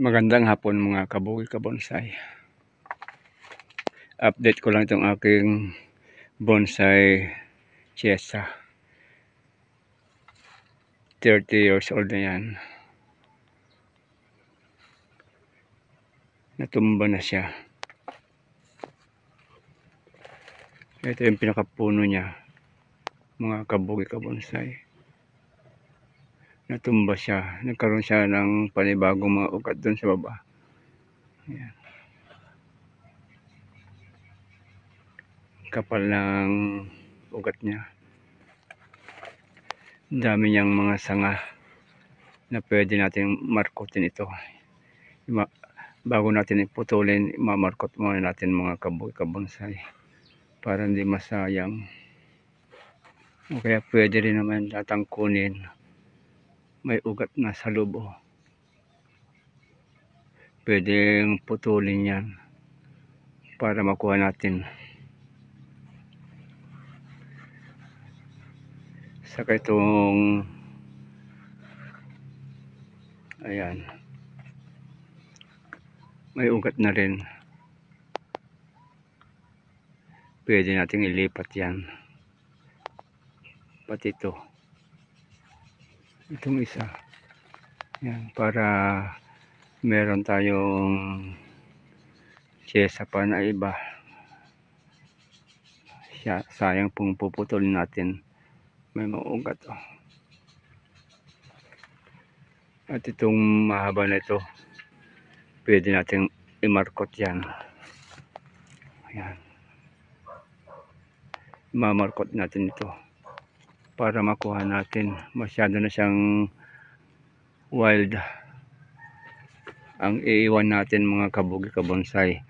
Magandang hapon mga kabuki kabonsai. Update ko lang itong aking bonsai Chiesa. 30 years old na yan. Natumba na siya. Ito yung pinakapuno niya, mga kabuki kabonsai. Natumba siya. Nagkaroon siya ng panibagong mga ugat doon sa baba. Ayan. Kapal ng ugat niya. Dami niyang mga sanga na pwede natin markotin ito. Bago natin iputulin, mamarkot muna natin mga kabuki kabonsai para hindi masayang. O kaya pwede rin naman natang kunin. May ugat na sa loob. Pwedeng putulin yan para makuha natin. Saka itong ayan, may ugat na rin. Pwede nating ilipat yan. Pati ito. Itong isa. Yan, para meron tayong Chiesa pa na iba. Sayang pong puputulin natin. May maugat. At itong mahaba na ito, pwede natin imarkot yan. Ayan. Mamarkot natin ito para makuha natin. Masyado na siyang wild. Ang iiwan natin mga kabuki kabonsai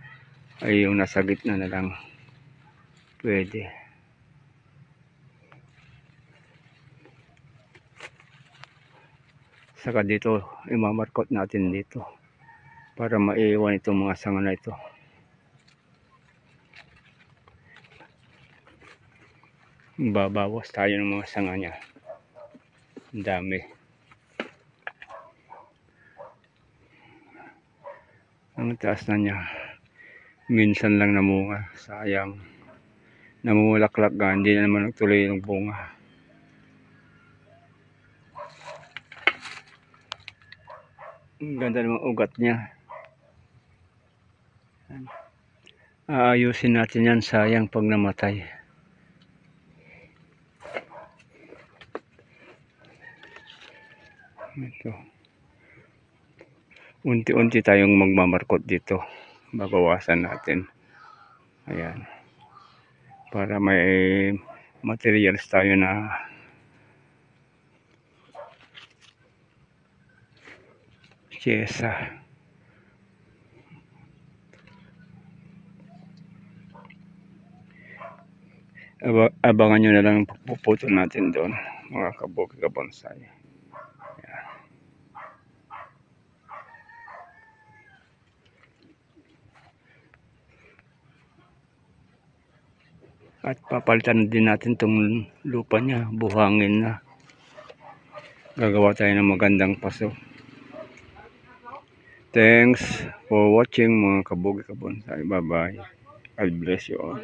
ay yung nasa gitna na lang. Pwede. Saka dito, imamarkot natin dito para maiwan itong mga sanga na ito. Babawas tayo ng mga sanga niya. Ang dami. Ang taas na niya. Minsan lang namunga. Sayang. Namumulaklak ka. Hindi na naman nagtuloy yung bunga. Ang ganda ng ugat niya. Aayusin natin yan. Sayang pag namatay. Ito. Unti-unti tayong magmamarkot dito. Babawasan natin. Ayan. Para may materials tayo na Chiesa. Abangan nyo na lang puputol natin doon mga kabuki kabonsai. Ayan. At papalitan din natin tong lupa niya, buhangin na. Gagawa tayo ng magandang paso. Thanks for watching mga kabuki kabonsai. Bye bye. God bless you all.